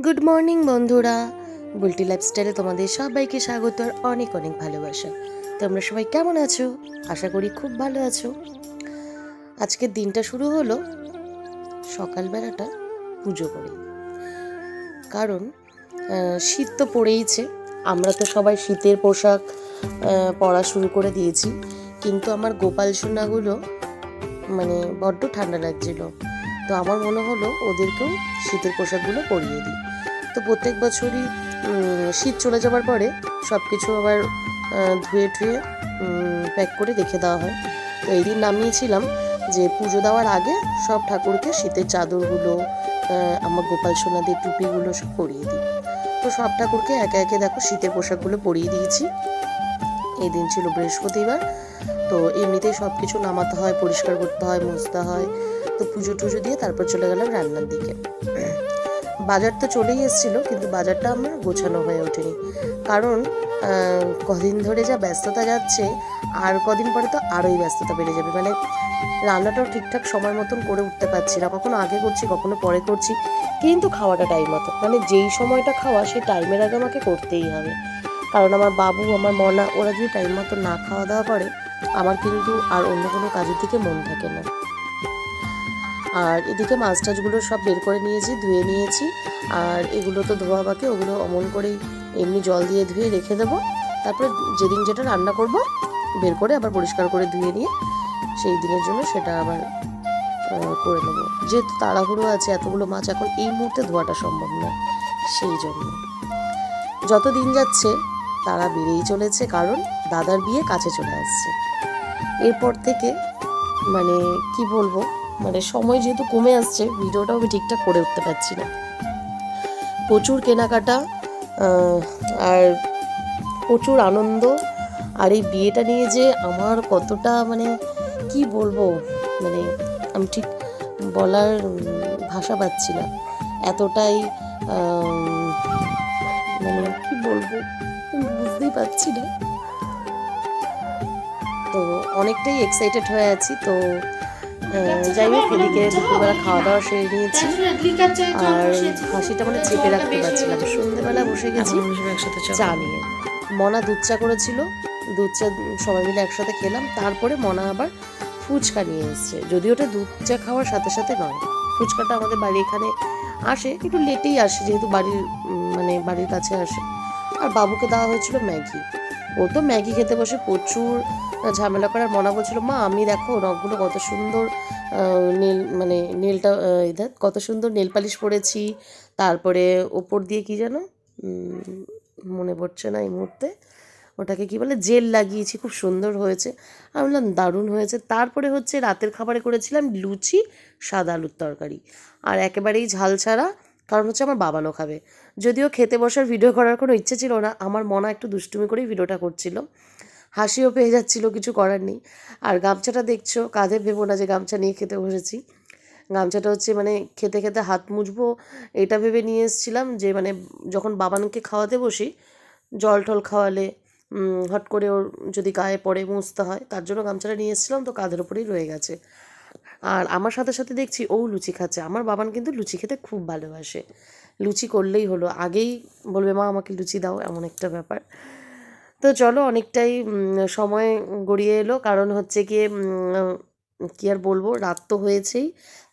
Good morning বন্ধুরা, বুলটি লাইফস্টাইলে তোমাদের সবাইকে স্বাগত আর অনেক অনেক ভালোবাসা। তোমরা সবাই কেমন আছো? আশা করি খুব ভালো আছো। আজকের দিনটা শুরু হলো সকালবেলাটা পুজো করে, কারণ শীত তো পড়েইছে। আমরা তো সবাই শীতের পোশাক পরা শুরু করে দিয়েছি, কিন্তু আমার গোপাল সোনাগুলো বড্ড ঠান্ডা লাগছিল। তো আমার মনে হলো ওদেরকেও শীতের পোশাকগুলো পরিয়ে দিই। তো প্রত্যেক বছরই শীত চলে যাবার পরে সব কিছু আবার ধুয়ে টুয়ে প্যাক করে রেখে দেওয়া হয়। তো এই দিন নামিয়েছিলাম যে পুজো দেওয়ার আগে সব ঠাকুরকে শীতের চাদরগুলো, আমার গোপাল সোনাদের টুপিগুলো সব পরিয়ে দিই। তো সব ঠাকুরকে একে একে দেখো শীতের পোশাকগুলো পরিয়ে দিয়েছি। এই দিন ছিল বৃহস্পতিবার। তো এমনিতেই সব কিছু নামাতে হয়, পরিষ্কার করতে হয়, মুছতে হয়। তো পুজো টুজো দিয়ে তারপর চলে গেলাম রান্নার দিকে। বাজার তো চলেই এসেছিলো, কিন্তু বাজারটা আমার গোছানো হয়ে ওঠেনি, কারণ কদিন ধরে যা ব্যস্ততা যাচ্ছে, আর কদিন পরে তো আরোই ব্যস্ততা বেড়ে যাবে। রান্নাটাও ঠিকঠাক সময় মতন করে উঠতে পারছি না, কখনো আগে করছি কখনো পরে করছি, কিন্তু খাওয়াটা টাইম মতো, যেই সময়টা খাওয়া সেই টাইমের আগে আমাকে করতেই হবে। কারণ আমার বাবু, আমার মনা, ওরা যদি টাইম মতো না খাওয়া দাওয়া করে, আমার কিন্তু আর অন্য কোনো কাজের দিকে মন থাকে না। আর এদিকে মাছ টাছগুলো সব বের করে নিয়েছি, ধুয়ে নিয়েছি। আর এগুলো তো ধোয়া বাকি, ওগুলো অমন করেই এমনি জল দিয়ে ধুয়ে রেখে দেবো। তারপরে যেদিন যেটা রান্না করব বের করে আবার পরিষ্কার করে ধুয়ে নিয়ে সেই দিনের জন্য সেটা আবার করে নেবো। যেহেতু তাড়াহুড়ো আছে, এতগুলো মাছ এখন এই মুহূর্তে ধোয়াটা সম্ভব নয়, সেই জন্য। যত দিন যাচ্ছে তারা বেড়েই চলেছে, কারণ দাদার বিয়ে কাছে চলে আসছে। এরপর থেকে কি বলবো, সময় যেহেতু কমে আসছে, ভিডিওটাও আমি ঠিকঠাক করে উঠতে পারছি না। প্রচুর কেনাকাটা আর প্রচুর আনন্দ। আর এই বিয়েটা নিয়ে যে আমার কতটা কি বলবো, আমি ঠিক বলার ভাষা পাচ্ছি না। এতটাই কি বলবো বুঝতেই পারছি না। তো অনেকটাই এক্সাইটেড হয়ে আছি। তো যাই হোক, এদিকে দুপুরবেলা খাওয়া দাওয়া সেরে নিয়েছি, আর হাসিটা চেপে রাখতে পারছিলাম। সন্ধ্যেবেলা বসে গেছি চা নিয়ে। মনা দুধ চা করেছিল, দুধ চা সবাই মিলে একসাথে খেলাম। তারপরে মনা আবার ফুচকা নিয়ে এসছে, যদিও ওটা দুধ চা খাওয়ার সাথে সাথে নয়। ফুচকাটা আমাদের বাড়ি এখানে আসে, একটু লেটেই আসে, যেহেতু বাড়ির কাছে আসে। আর বাবুকে দেওয়া হয়েছিল ম্যাগি। ও তো ম্যাগি খেতে বসে প্রচুর ঝামেলা করার। মনা বলছিল, মা আমি দেখো নখগুলো কত সুন্দর নেলটা দেখ কত সুন্দর নেল পালিশ পরেছি, তারপরে ওপর দিয়ে কি যেন মনে পড়ছে না এই মুহূর্তে, ওটাকে কি বলে, জেল লাগিয়েছি, খুব সুন্দর হয়েছে। আমি বললাম দারুণ হয়েছে। তারপরে রাতের খাবারে করেছিলাম লুচি, সাদা আলুর তরকারি, আর একেবারেই ঝাল ছাড়া, কারণ আমার বাবানও খাবে। যদিও খেতে বসার ভিডিও করার কোনো ইচ্ছে ছিল না, আমার মনা একটু দুষ্টুমি করেই ভিডিওটা করছিল, হাসিও পেয়ে যাচ্ছিল, কিছু করার নেই। আর গামছাটা দেখছো কাঁধে, ভেবো না যে গামছা নিয়ে খেতে বসেছি। গামছাটা খেতে খেতে হাত মুছবো এটা ভেবে নিয়ে এসেছিলাম, যে যখন বাবানকে খাওয়াতে বসি, জল টল খাওয়ালে হট করে ওর যদি গায়ে পড়ে মুছতে হয়, তার জন্য গামছাটা নিয়ে এসেছিলাম। তো কাঁধের ওপরেই রয়ে গেছে। আর আমার সাথে সাথে দেখছি ও লুচি খাচ্ছে। আমার বাবান কিন্তু লুচি খেতে খুব ভালোবাসে, লুচি করলেই হলো, আগেই বলবে মা আমাকে লুচি দাও, এমন একটা ব্যাপার। তো চলো, অনেকটাই সময় গড়িয়ে এলো, কারণ গিয়ে কি আর বলবো, রাত তো হয়েছেই,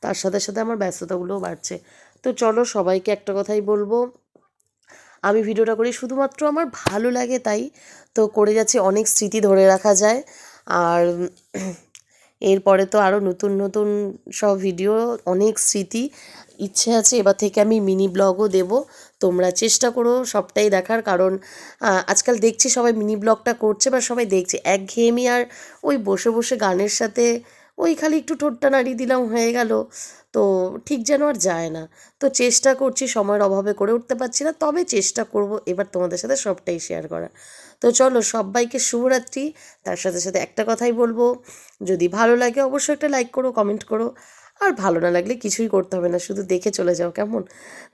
তার সাথে সাথে আমার ব্যস্ততাগুলোও বাড়ছে। তো চলো, সবাইকে একটা কথাই বলবো, আমি ভিডিওটা করি শুধুমাত্র আমার ভালো লাগে তাই। তো করে যাচ্ছি, অনেক স্মৃতি ধরে রাখা যায়। আর এরপরে তো আরও নতুন নতুন সব ভিডিও, অনেক স্মৃতি, ইচ্ছে আছে এবার থেকে আমি মিনি ব্লগও দেব। তোমরা চেষ্টা করো সবটাই দেখার, কারণ আজকাল দেখছি সবাই মিনি ব্লগটা করছে, বা সবাই দেখছে একঘেয়েমি, আর ওই বসে বসে গানের সাথে ওই খালি একটু ঠোঁটটা নাড়িয়ে দিলাম হয়ে গেল, তো ঠিক যেন আর যায় না। তো চেষ্টা করছি, সময়ের অভাবে করে উঠতে পারছি না, তবে চেষ্টা করব এবার তোমাদের সাথে সবটাই শেয়ার করা। তো চলো, সবাইকে শুভরাত্রি। তার সাথে সাথে একটা কথাই বলবো, যদি ভালো লাগে অবশ্যই একটা লাইক করো, কমেন্ট করো, আর ভালো না লাগলে কিছুই করতে হবে না, শুধু দেখে চলে যাও, কেমন?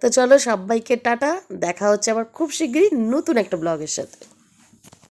তো চলো, সবাইকে টাটা, দেখা হচ্ছে আবার খুব শিগগিরই নতুন একটা ব্লগের সাথে।